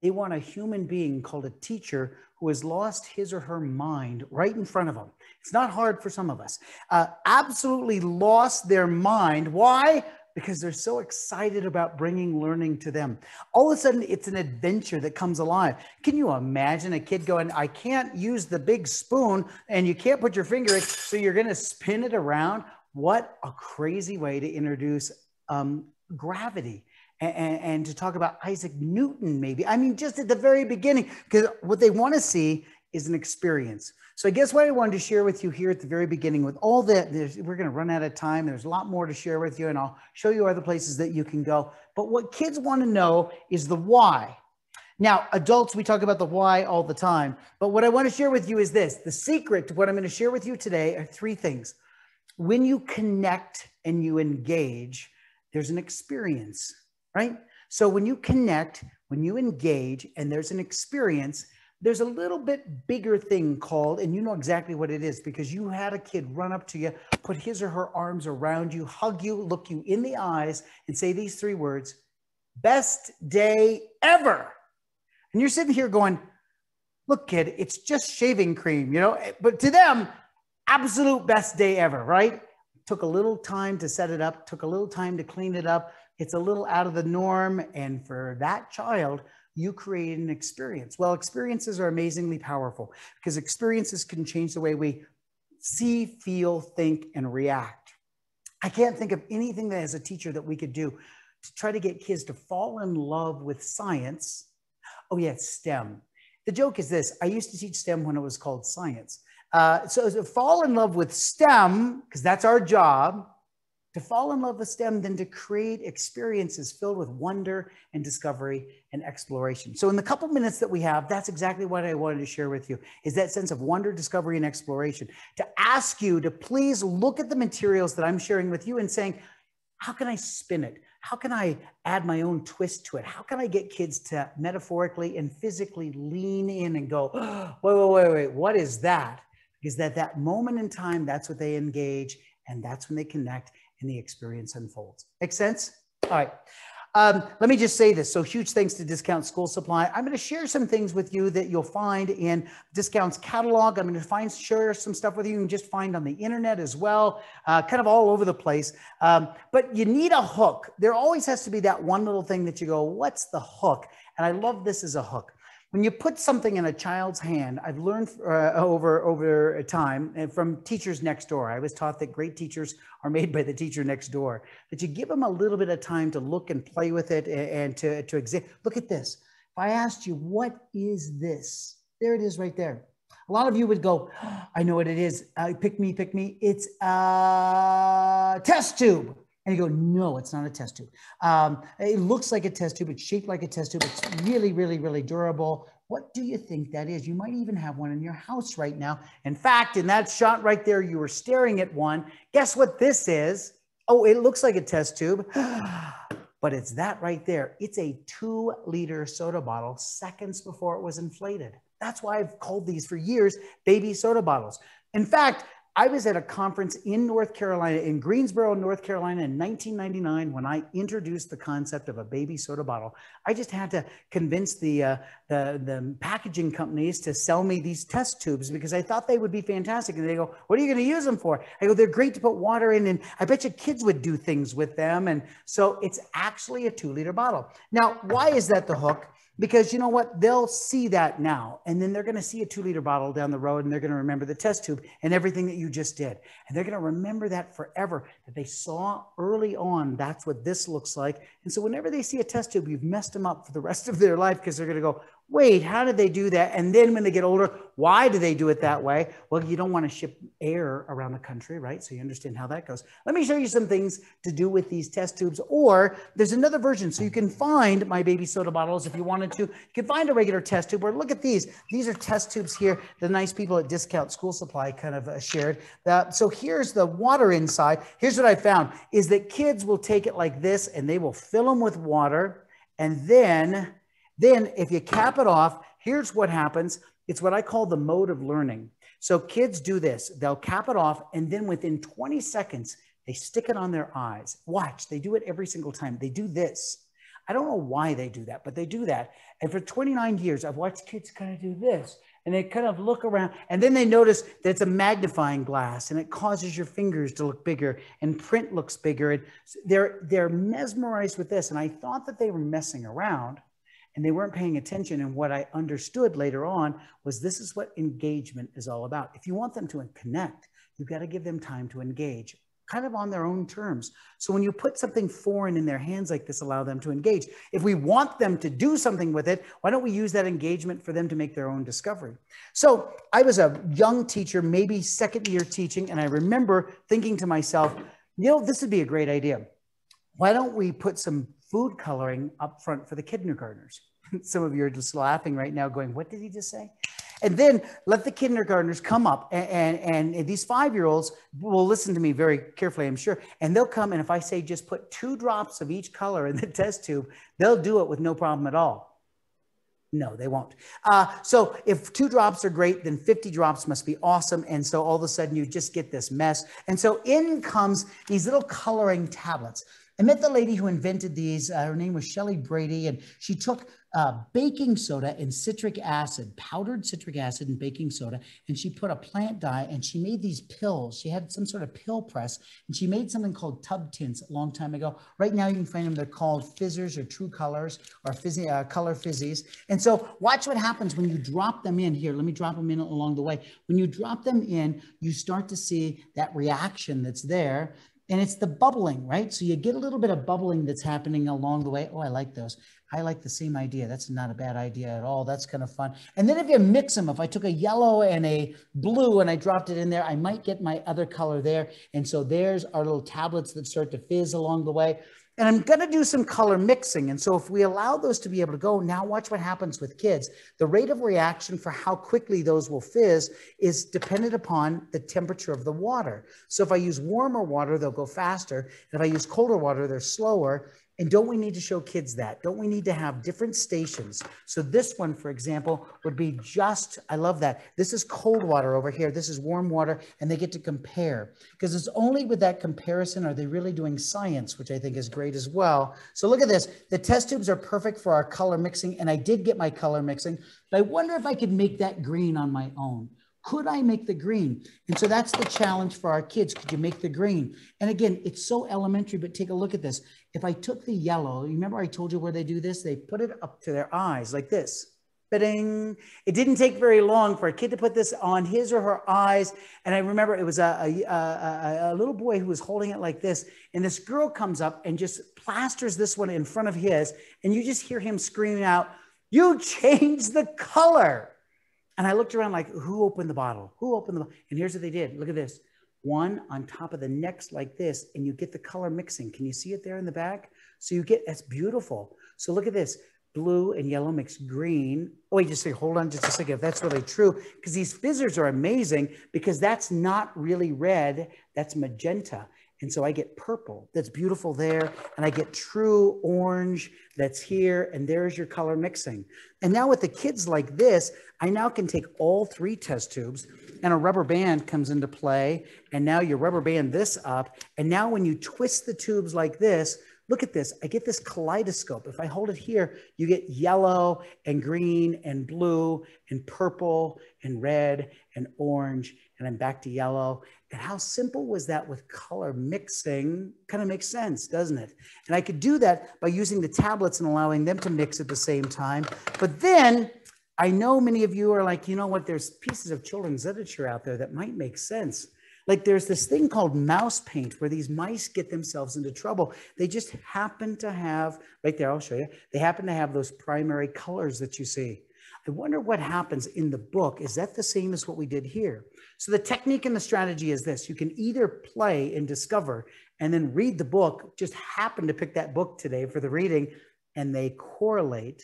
They want a human being called a teacher who has lost his or her mind right in front of them. It's not hard for some of us. Absolutely lost their mind. Why? Because they're so excited about bringing learning to them. All of a sudden, it's an adventure that comes alive. Can you imagine a kid going, I can't use the big spoon and you can't put your finger in, so you're going to spin it around? What a crazy way to introduce gravity. And to talk about Isaac Newton, maybe. I mean, just at the very beginning, because what they want to see is an experience. So I guess what I wanted to share with you here at the very beginning with all that, we're going to run out of time. There's a lot more to share with you, and I'll show you other places that you can go. But what kids want to know is the why. Now, adults, we talk about the why all the time. But what I want to share with you is this. The secret to what I'm going to share with you today are three things. When you connect and you engage, there's an experience. Right? So when you connect, when you engage, and there's an experience, there's a little bit bigger thing called, and you know exactly what it is because you had a kid run up to you, put his or her arms around you, hug you, look you in the eyes, and say these three words, best day ever. And you're sitting here going, look, kid, it's just shaving cream, you know, but to them, absolute best day ever, right? Took a little time to set it up, took a little time to clean it up. It's a little out of the norm. And for that child, you create an experience. Well, experiences are amazingly powerful because experiences can change the way we see, feel, think, and react. I can't think of anything that as a teacher that we could do to try to get kids to fall in love with science. Oh yeah, STEM. The joke is this. I used to teach STEM when it was called science. So to fall in love with STEM, because that's our job, to fall in love with STEM, then to create experiences filled with wonder and discovery and exploration. So in the couple minutes that we have, that's exactly what I wanted to share with you, is that sense of wonder, discovery, and exploration. To ask you to please look at the materials that I'm sharing with you and saying, how can I spin it? How can I add my own twist to it? How can I get kids to metaphorically and physically lean in and go, wait, what is that? Because that moment in time, that's what they engage, and that's when they connect, and the experience unfolds. Make sense? All right. Let me just say this. So huge thanks to Discount School Supply. I'm going to share some things with you that you'll find in Discount's catalog. I'm going to share some stuff with you and just find on the internet as well, kind of all over the place. But you need a hook. There always has to be that one little thing that you go, what's the hook? And I love this as a hook. When you put something in a child's hand, I've learned over time and from teachers next door. I was taught that great teachers are made by the teacher next door, that you give them a little bit of time to look and play with it and to examine. Look at this. If I asked you, what is this? There it is right there. A lot of you would go, oh, I know what it is. Pick me. It's a test tube. And you go, no, it's not a test tube. It looks like a test tube. It's shaped like a test tube. It's really, really, really durable. What do you think that is? You might even have one in your house right now. In fact, in that shot right there, you were staring at one. Guess what this is? Oh, it looks like a test tube, but it's that right there. It's a 2-liter soda bottle seconds before it was inflated. That's why I've called these for years baby soda bottles. In fact, I was at a conference in North Carolina, in Greensboro, North Carolina in 1999 when I introduced the concept of a baby soda bottle. I just had to convince the packaging companies to sell me these test tubes because I thought they would be fantastic. And they go, what are you going to use them for? I go, they're great to put water in, and I bet you kids would do things with them. And so it's actually a 2-liter bottle. Now, why is that the hook? Because you know what? They'll see that now, and then they're going to see a 2-liter bottle down the road, and they're going to remember the test tube and everything that you just did. And they're going to remember that forever, that they saw early on, that's what this looks like. And so whenever they see a test tube, you've messed them up for the rest of their life because they're going to go, wait, how did they do that? And then when they get older, why do they do it that way? Well, you don't want to ship air around the country, right? So you understand how that goes. Let me show you some things to do with these test tubes, or there's another version. So you can find my baby soda bottles if you wanted to. You can find a regular test tube, or look at these. These are test tubes here. The nice people at Discount School Supply kind of shared. So here's the water inside. Here's what I found is that kids will take it like this and they will fill them with water. And then if you cap it off, here's what happens. It's what I call the mode of learning. So kids do this. They'll cap it off, and then within 20 seconds, they stick it on their eyes. Watch, they do it every single time. They do this. I don't know why they do that, but they do that. And for 29 years, I've watched kids kind of do this. And they kind of look around, and then they notice that it's a magnifying glass, and it causes your fingers to look bigger, and print looks bigger. And they're mesmerized with this. And I thought that they were messing around, and they weren't paying attention. And what I understood later on was this is what engagement is all about. If you want them to connect, you've got to give them time to engage, kind of on their own terms. So when you put something foreign in their hands like this, allow them to engage. If we want them to do something with it, why don't we use that engagement for them to make their own discovery? So I was a young teacher, maybe second year teaching, and I remember thinking to myself, this would be a great idea. Why don't we put some food coloring up front for the kindergartners? Some of you are just laughing right now going, what did he just say? And then let the kindergartners come up, and these 5-year-olds will listen to me very carefully, I'm sure. And they'll come, and if I say just put 2 drops of each color in the test tube, they'll do it with no problem at all. No, they won't. So if 2 drops are great, then 50 drops must be awesome. And so all of a sudden you just get this mess. And so in comes these little coloring tablets. I met the lady who invented these. Her name was Shelley Brady, and she took baking soda and citric acid, powdered citric acid and baking soda, and she put a plant dye, and she made these pills. She had some sort of pill press, and she made something called tub tints a long time ago. Right now you can find them. They're called fizzers or true colors or color fizzies. And so watch what happens when you drop them in here. Let me drop them in along the way. When you drop them in, you start to see that reaction that's there. And it's the bubbling, right? So you get a little bit of bubbling that's happening along the way. Oh, I like those. I like the same idea. That's not a bad idea at all. That's kind of fun. And then if you mix them, if I took a yellow and a blue and I dropped it in there, I might get my other color there. And so there's our little tablets that start to fizz along the way. And I'm going to do some color mixing. And so if we allow those to be able to go, now watch what happens with kids. The rate of reaction for how quickly those will fizz is dependent upon the temperature of the water. So if I use warmer water, they'll go faster. And if I use colder water, they're slower. And don't we need to show kids that? Don't we need to have different stations? So this one, for example, would be just, I love that. This is cold water over here. This is warm water, and they get to compare. Because it's only with that comparison are they really doing science, which I think is great as well. So look at this. The test tubes are perfect for our color mixing, and I did get my color mixing. But I wonder if I could make that green on my own. Could I make the green? And so that's the challenge for our kids. Could you make the green? And again, it's so elementary, but take a look at this. If I took the yellow, remember I told you where they do this? They put it up to their eyes like this. Ba-ding. It didn't take very long for a kid to put this on his or her eyes. And I remember it was a little boy who was holding it like this. And this girl comes up and just plasters this one in front of his. And you just hear him screaming out, "You changed the color." And I looked around like, who opened the bottle? Who opened the bottle? And here's what they did. Look at this. One on top of the next like this, and you get the color mixing. Can you see it there in the back? So you get, that's beautiful. So look at this. Blue and yellow mix green. Oh, wait, just say, hold on just a second. If that's really true, because these fizzers are amazing because that's not really red. That's magenta. And so I get purple. That's beautiful there. And I get true orange that's here. And there's your color mixing. And now with the kids like this, I now can take all 3 test tubes and a rubber band comes into play. And now you rubber band this up. And now when you twist the tubes like this, look at this. I get this kaleidoscope. If I hold it here, you get yellow and green and blue and purple and red and orange. And I'm back to yellow. And how simple was that with color mixing? Kind of makes sense, doesn't it? And I could do that by using the tablets and allowing them to mix at the same time. But then I know many of you are like, you know what? There's pieces of children's literature out there that might make sense. Like there's this thing called mouse paint where these mice get themselves into trouble. They just happen to have, right there, I'll show you. They happen to have those primary colors that you see. I wonder what happens in the book. Is that the same as what we did here? So the technique and the strategy is this. You can either play and discover and then read the book, just happen to pick that book today for the reading, and they correlate.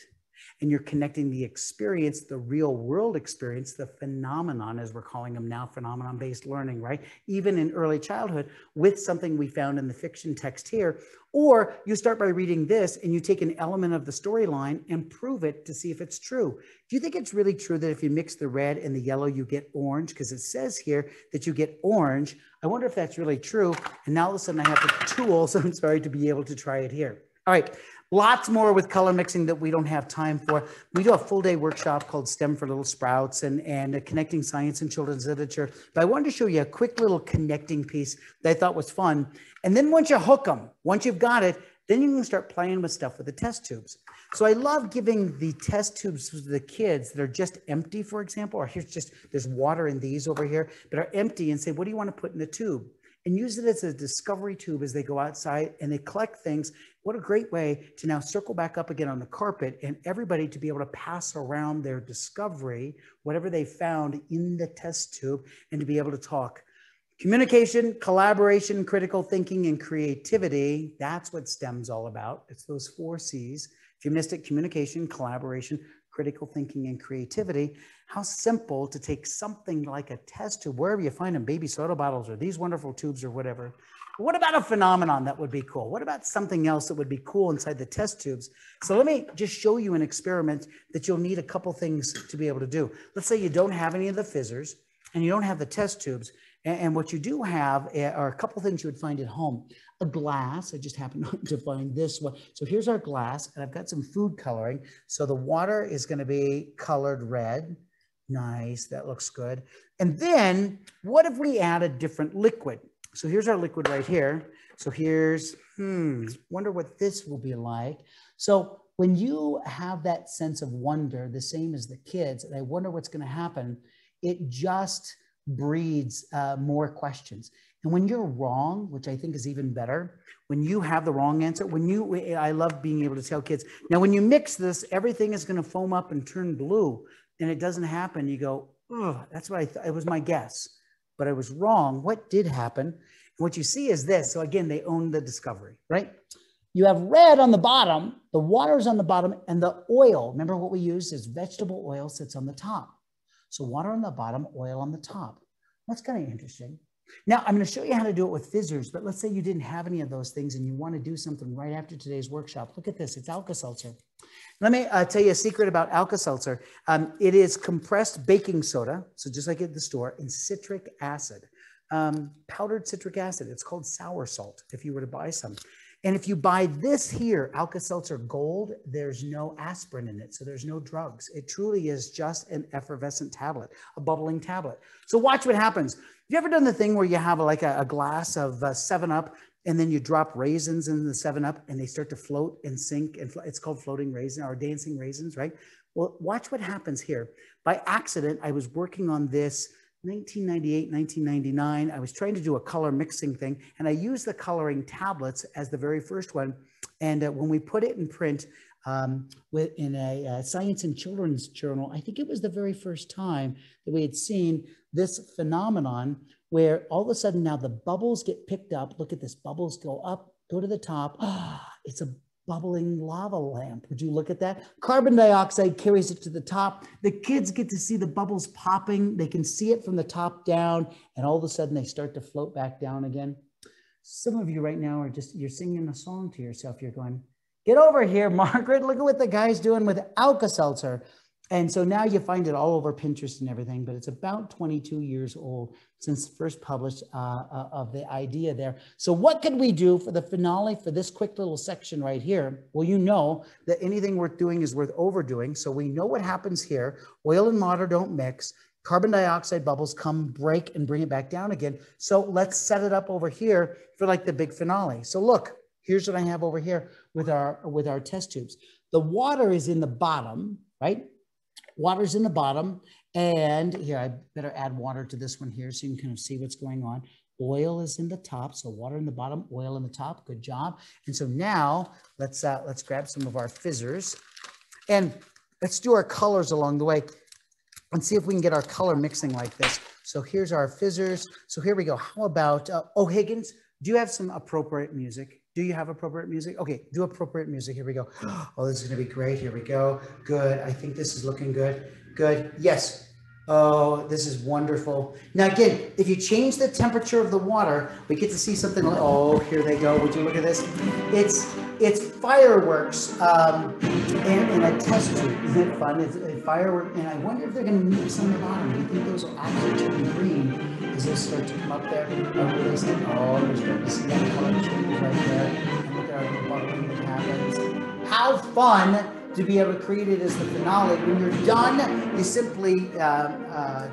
And you're connecting the experience, the real world experience, the phenomenon, as we're calling them now, phenomenon-based learning, right? Even in early childhood with something we found in the fiction text here. Or you start by reading this and you take an element of the storyline and prove it to see if it's true. Do you think it's really true that if you mix the red and the yellow, you get orange? Because it says here that you get orange. I wonder if that's really true. And now all of a sudden I have the tools, I'm sorry, to be able to try it here. All right, Lots more with color mixing that we don't have time for. We do a full day workshop called STEM for Little Sprouts and connecting science and children's literature. But I wanted to show you a quick little connecting piece that I thought was fun. And then once you hook them, once you've got it, then you can start playing with stuff with the test tubes. So I love giving the test tubes to the kids that are just empty, for example, or there's water in these over here, but are empty, and say, what do you want to put in the tube? And use it as a discovery tube as they go outside and they collect things. What a great way to now circle back up again on the carpet and everybody to be able to pass around their discovery, whatever they found in the test tube, and to be able to talk. Communication, collaboration, critical thinking, and creativity. That's what STEM's all about. It's those 4 C's. If you missed it, communication, collaboration, critical thinking, and creativity. How simple to take something like a test tube, wherever you find them, baby soda bottles or these wonderful tubes or whatever. What about a phenomenon that would be cool? What about something else that would be cool inside the test tubes? So let me just show you an experiment that you'll need a couple things to be able to do. Let's say you don't have any of the fizzers and you don't have the test tubes. And what you do have are a couple things you would find at home. A glass, I just happened to find this one. So here's our glass, and I've got some food coloring. So the water is going to be colored red. Nice, that looks good. And then what if we add a different liquid? So here's our liquid right here. So here's, wonder what this will be like. So when you have that sense of wonder, the same as the kids, and I wonder what's going to happen, it just breeds more questions. And when you're wrong, which I think is even better, when you have the wrong answer, I love being able to tell kids, now when you mix this, everything is going to foam up and turn blue, and it doesn't happen. You go, oh, that's what I thought. It was my guess, but I was wrong. What did happen? And what you see is this. So again, they own the discovery, right? You have red on the bottom, the water's on the bottom, and the oil, remember what we used is vegetable oil sits on the top. So water on the bottom, oil on the top. That's kind of interesting. Now, I'm going to show you how to do it with fizzers, but let's say you didn't have any of those things and you want to do something right after today's workshop. Look at this. It's alka-seltzer. Let me tell you a secret about alka-seltzer. It is compressed baking soda, so just like at the store, and citric acid, powdered citric acid. It's called sour salt if you were to buy some. And if you buy this here, alka-seltzer gold, there's no aspirin in it, so there's no drugs. It truly is just an effervescent tablet, a bubbling tablet. So watch what happens. Have you ever done the thing where you have like a glass of 7-Up and then you drop raisins in the 7-Up and they start to float and sink? And it's called floating raisin or dancing raisins, right? Well, watch what happens here. By accident, I was working on this 1998, 1999, I was trying to do a color mixing thing, and I used the coloring tablets as the very first one. And when we put it in print in a science and children's journal, I think it was the very first time that we had seen this phenomenon where all of a sudden now the bubbles get picked up. Look at this, bubbles go up, go to the top. It's a bubbling lava lamp. Would you look at that? Carbon dioxide carries it to the top. The kids get to see the bubbles popping. They can see it from the top down, and all of a sudden they start to float back down again. Some of you right now are you're singing a song to yourself. You're going, get over here, Margaret. Look at what the guy's doing with alka-seltzer. And so now you find it all over Pinterest and everything, but it's about 22 years old since first published of the idea there. So what could we do for the finale for this quick little section right here? Well, you know that anything worth doing is worth overdoing. So we know what happens here. Oil and water don't mix. Carbon dioxide bubbles come, break, and bring it back down again. So let's set it up over here for like the big finale. So look, here's what I have over here with our test tubes. The water is in the bottom, right? Water's in the bottom, and here, I better add water to this one here so you can kind of see what's going on. Oil is in the top, so water in the bottom, oil in the top, good job. And so now, let's grab some of our fizzers, and let's do our colors along the way, and see if we can get our color mixing like this. So here's our fizzers. So here we go. How about, Higgins, do you have some appropriate music? Do you have appropriate music? Okay, do appropriate music. Here we go. Oh, this is going to be great. Here we go. Good. I think this is looking good. Good. Yes. Oh, this is wonderful. Now, again, if you change the temperature of the water, we get to see something like, oh, here they go. Would you look at this? It's fireworks in a test tube. Isn't it fun? It's fireworks. And I wonder if they're going to mix on the bottom. Do you think those will actually turn green as they start to come up there? Oh, you're starting to see that color change right there. And look at our little bubbling that happens. How fun to be able to create it as the finale. When you're done, you simply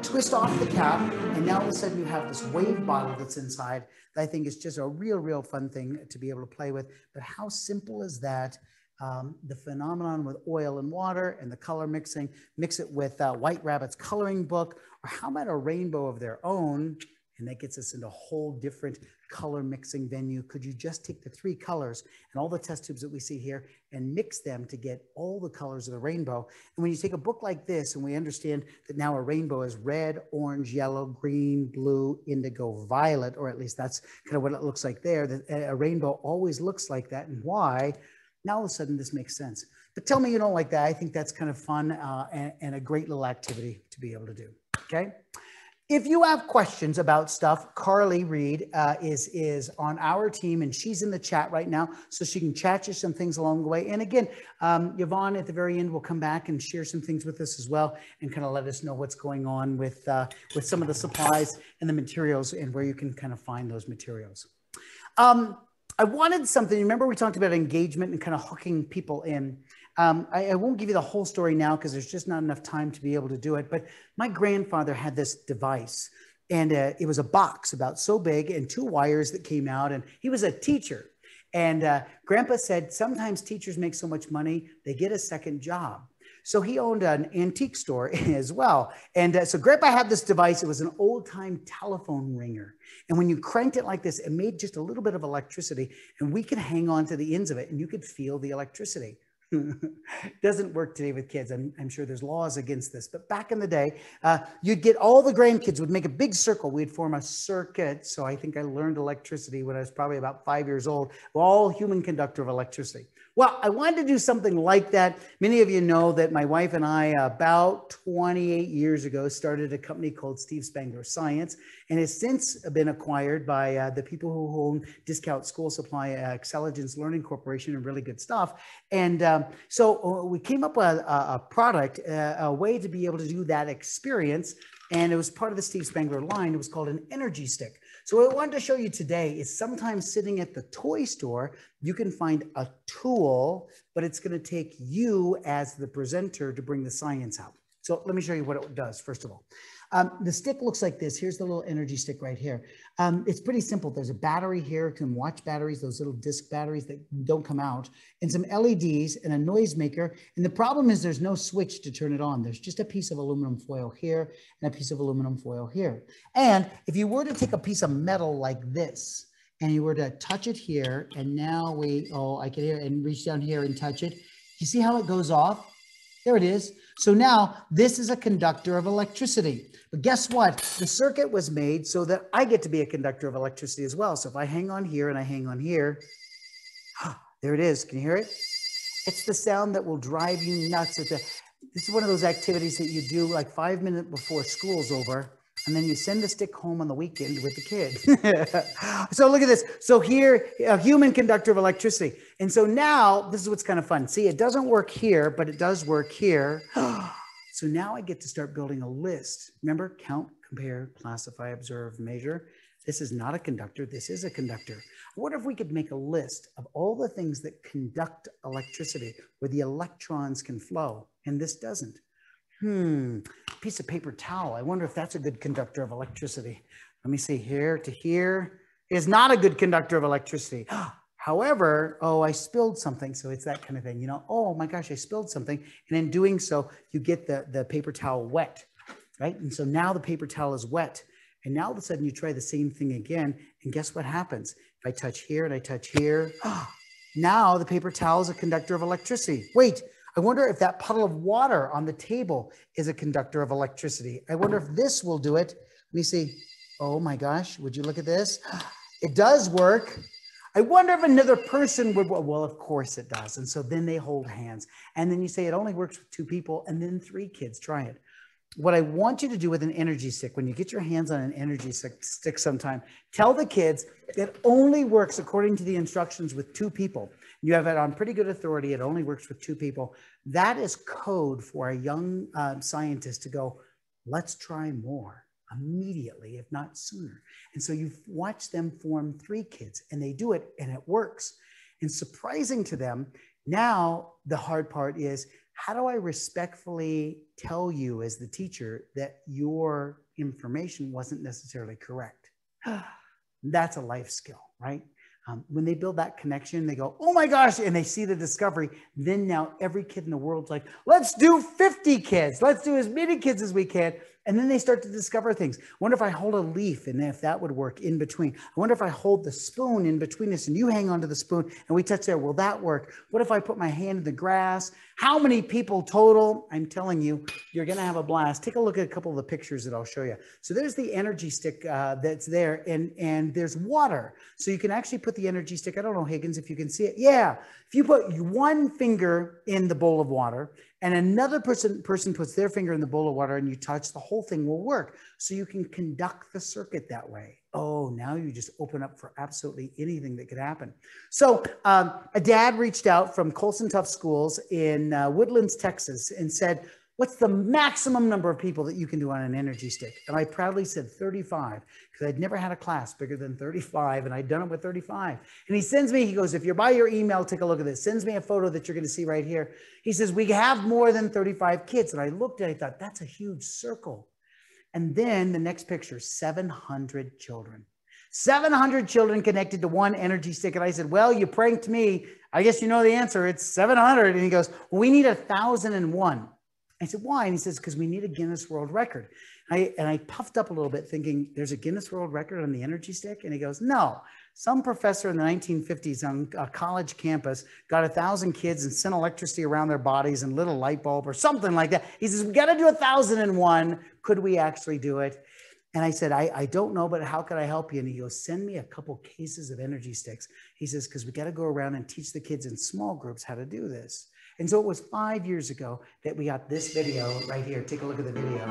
twist off the cap, and now all of a sudden you have this wave bottle that's inside that I think is just a real fun thing to be able to play with. But how simple is that? The phenomenon with oil and water and the color mixing, mix it with White Rabbit's coloring book, or how about a rainbow of their own? And that gets us into a whole different color mixing venue. Could you just take the 3 colors and all the test tubes that we see here and mix them to get all the colors of the rainbow? And when you take a book like this and we understand that now a rainbow is red, orange, yellow, green, blue, indigo, violet, or at least that's kind of what it looks like there, that a rainbow always looks like that. And why? Now all of a sudden this makes sense. But tell me you don't like that. I think that's kind of fun and a great little activity to be able to do, okay? If you have questions about stuff, Carly Reed is on our team, and she's in the chat right now, so she can chat you some things along the way. And again, Yvonne at the very end will come back and share some things with us as well, and kind of let us know what's going on with some of the supplies and the materials and where you can kind of find those materials. I wanted something, remember we talked about engagement and kind of hooking people in. I won't give you the whole story now because there's just not enough time to be able to do it. But my grandfather had this device, and it was a box about so big and 2 wires that came out, and he was a teacher. And Grandpa said sometimes teachers make so much money, they get a second job. So he owned an antique store as well. And so Grandpa had this device. It was an old time telephone ringer. And when you cranked it like this, it made just a little bit of electricity, and we could hang on to the ends of it and you could feel the electricity. Doesn't work today with kids. I'm sure there's laws against this, but back in the day, you'd get all the grandkids would make a big circle. We'd form a circuit. So I think I learned electricity when I was probably about 5 years old. We're all human conductor of electricity. Well, I wanted to do something like that. Many of you know that my wife and I, about 28 years ago, started a company called Steve Spangler Science, and has since been acquired by the people who own Discount School Supply, Xceligence Learning Corporation, and really good stuff. And so we came up with a product, a way to be able to do that experience. And it was part of the Steve Spangler line. It was called an energy stick. So what I wanted to show you today is sometimes sitting at the toy store, you can find a tool, but it's going to take you as the presenter to bring the science out. So let me show you what it does, first of all. The stick looks like this. Here's the little energy stick right here. It's pretty simple. There's a battery here. You can watch batteries, those little disc batteries that don't come out, and some LEDs and a noisemaker. And the problem is there's no switch to turn it on. There's just a piece of aluminum foil here and a piece of aluminum foil here. And if you were to take a piece of metal like this, and you were to touch it here, and now I can hear and reach down here and touch it. You see how it goes off? There it is. So now this is a conductor of electricity. But guess what? The circuit was made so that I get to be a conductor of electricity as well. So if I hang on here and I hang on here, there it is. Can you hear it? It's the sound that will drive you nuts. This is one of those activities that you do like 5 minutes before school's over, and then you send the stick home on the weekend with the kids. So look at this. So here, a human conductor of electricity. And so now, this is what's kind of fun. See, it doesn't work here, but it does work here. So now I get to start building a list. Remember, count, compare, classify, observe, measure. This is not a conductor. This is a conductor. I wonder if we could make a list of all the things that conduct electricity, where the electrons can flow, and this doesn't. Piece of paper towel. I wonder if that's a good conductor of electricity. Let me see, here to here is not a good conductor of electricity. However, I spilled something. So it's that kind of thing, you know, oh my gosh, I spilled something. And in doing so, you get the paper towel wet, right? And so now the paper towel is wet. And now all of a sudden you try the same thing again. And guess what happens? If I touch here and I touch here, now the paper towel is a conductor of electricity. Wait, I wonder if that puddle of water on the table is a conductor of electricity. I wonder if this will do it. Let me see. Oh my gosh, would you look at this? It does work. I wonder if another person would, well, of course it does. And so then they hold hands. And then you say it only works with 2 people, and then 3 kids try it. What I want you to do with an energy stick, when you get your hands on an energy stick sometime, tell the kids it only works according to the instructions with 2 people. You have it on pretty good authority. It only works with 2 people. That is code for a young scientist to go, let's try more immediately, if not sooner. And so you watch them form 3 kids, and they do it, and it works. And surprising to them, Now, the hard part is, how do I respectfully tell you as the teacher that your information wasn't necessarily correct? That's a life skill, right? When they build that connection, they go, oh my gosh, and they see the discovery. Then now every kid in the world's like, let's do 50 kids. Let's do as many kids as we can. And then they start to discover things. I wonder if I hold a leaf and if that would work in between. I wonder if I hold the spoon in between us and you hang onto the spoon and we touch there. Will that work? What if I put my hand in the grass? How many people total? I'm telling you, you're going to have a blast. Take a look at a couple of the pictures that I'll show you. So there's the energy stick that's there, and there's water. So you can actually put the energy stick. I don't know, Higgins, if you can see it. Yeah. If you put one finger in the bowl of water and another person puts their finger in the bowl of water and you touch, the whole thing will work. So you can conduct the circuit that way. Oh, now you just open up for absolutely anything that could happen. So a dad reached out from Colson Tough Schools in Woodlands, Texas, and said, what's the maximum number of people that you can do on an energy stick? And I proudly said 35, because I'd never had a class bigger than 35, and I'd done it with 35. And he sends me, he goes, if you're by your email, take a look at this. Sends me a photo that you're going to see right here. He says, we have more than 35 kids. And I looked at it, I thought, that's a huge circle. And then the next picture, 700 children. 700 children connected to one energy stick. And I said, well, you pranked me. I guess you know the answer. It's 700. And he goes, well, we need 1,001. I said, why? And he says, because we need a Guinness World Record. And I puffed up a little bit thinking, there's a Guinness World Record on the energy stick? And he goes, no. Some professor in the 1950s on a college campus got 1,000 kids and sent electricity around their bodies and lit a light bulb or something like that. He says, we got to do 1,001. Could we actually do it? And I said, I don't know, but how could I help you? And he goes, send me a couple cases of energy sticks. He says, because we got to go around and teach the kids in small groups how to do this. And so it was 5 years ago that we got this video right here. Take a look at the video.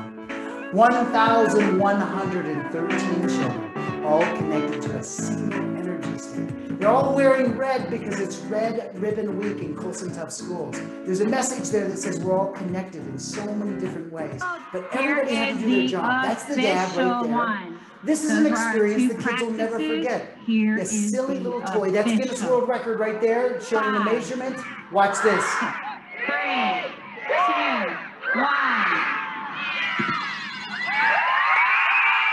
1,113 children, all connected to a single energy stick. They're all wearing red because it's Red Ribbon Week in Colson Tough Schools. There's a message there that says we're all connected in so many different ways. But everybody had to do their job. That's the dad right there. This is an experience the kids will never forget. This silly little toy. That's Guinness World Record right there, showing the measurement. Watch this. 3, 2, 1.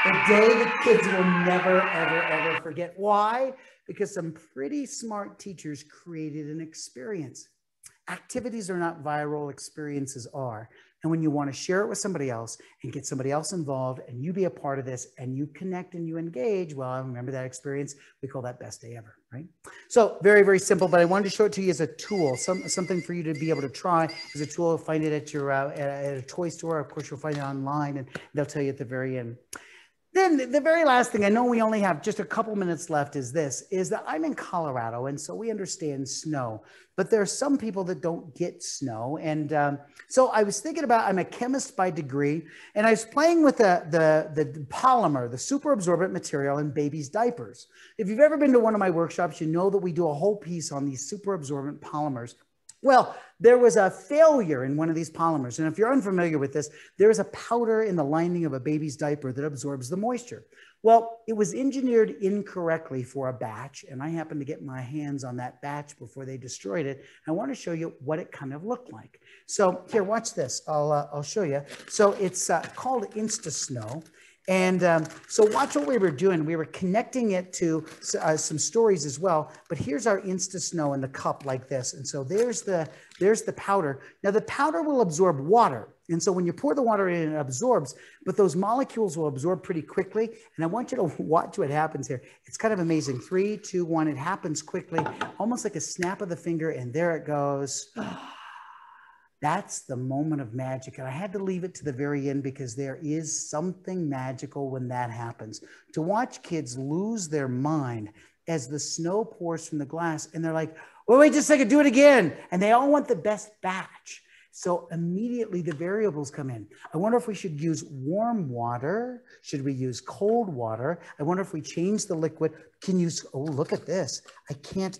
The day the kids will never, ever, ever forget. Why? Because some pretty smart teachers created an experience. Activities are not viral, experiences are. And when you want to share it with somebody else and get somebody else involved and you be a part of this and you connect and you engage, well, I remember that experience. We call that best day ever, right? So very, very simple, but I wanted to show it to you as a tool, something for you to be able to try as a tool. Find it at your at a toy store. Of course, you'll find it online and they'll tell you at the very end. Then the very last thing, I know we only have just a couple minutes left, is that I'm in Colorado, and so we understand snow, but there are some people that don't get snow. And so I was thinking about, I'm a chemist by degree, and I was playing with the polymer, the super absorbent material in babies' diapers. If you've ever been to one of my workshops, you know that we do a whole piece on these super absorbent polymers. Well, there was a failure in one of these polymers. And if you're unfamiliar with this, there is a powder in the lining of a baby's diaper that absorbs the moisture. Well, it was engineered incorrectly for a batch, and I happened to get my hands on that batch before they destroyed it. I want to show you what it kind of looked like. So here, watch this. I'll show you. So it's called InstaSnow. And so watch what we were doing. We were connecting it to some stories as well. But here's our InstaSnow in the cup like this. And so there's the powder. Now the powder will absorb water. And so when you pour the water in, it absorbs, but those molecules will absorb pretty quickly. And I want you to watch what happens here. It's kind of amazing. 3, 2, 1. It happens quickly, almost like a snap of the finger. And there it goes. That's the moment of magic. And I had to leave it to the very end because there is something magical when that happens. To watch kids lose their mind as the snow pours from the glass and they're like, well, wait just a second, do it again. And they all want the best batch. So immediately the variables come in. I wonder if we should use warm water. Should we use cold water? I wonder if we change the liquid. Oh, look at this. I can't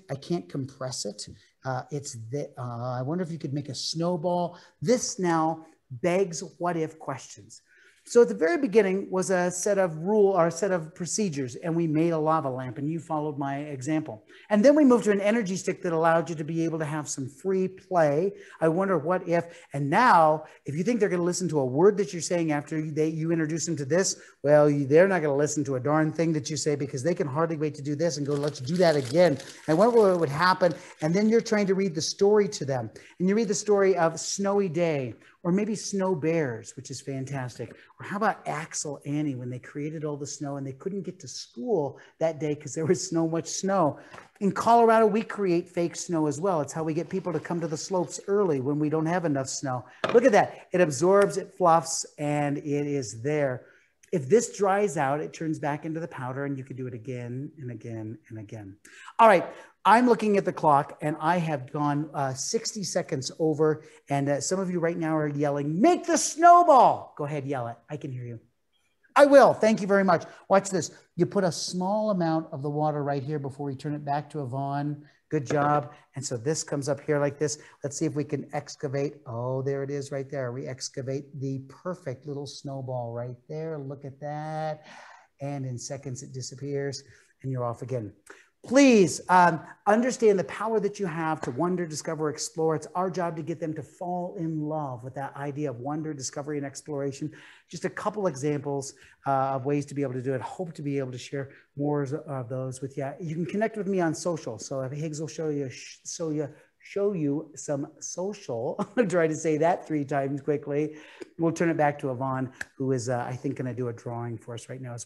compress it. I wonder if you could make a snowball. This now begs what if questions. So at the very beginning was a set of procedures, and we made a lava lamp, and you followed my example. And then we moved to an energy stick that allowed you to be able to have some free play. I wonder what if, and now if you think they're going to listen to a word that you're saying after you introduce them to this, well, they're not going to listen to a darn thing that you say, because they can hardly wait to do this and go, let's do that again. And what would happen? And then you're trying to read the story to them, and you read the story of Snowy Day, or maybe Snow Bears, which is fantastic. Or how about Axel Annie, when they created all the snow and they couldn't get to school that day because there was so much snow. In Colorado, we create fake snow as well. It's how we get people to come to the slopes early when we don't have enough snow. Look at that. It absorbs, it fluffs, and it is there. If this dries out, it turns back into the powder, and you can do it again and again and again. All right. I'm looking at the clock, and I have gone 60 seconds over, and some of you right now are yelling, make the snowball. Go ahead, yell it. I can hear you. I will. Thank you very much. Watch this. You put a small amount of the water right here before we turn it back to Yvonne. Good job. And so this comes up here like this. Let's see if we can excavate. Oh, there it is right there. We excavate the perfect little snowball right there. Look at that. And in seconds, it disappears, and you're off again. Please understand the power that you have to wonder, discover, explore. It's our job to get them to fall in love with that idea of wonder, discovery, and exploration. Just a couple examples of ways to be able to do it. Hope to be able to share more of those with you. You can connect with me on social. So if Higgs will show you some social, I'll try to say that 3 times quickly. We'll turn it back to Yvonne, who is, I think, going to do a drawing for us right now.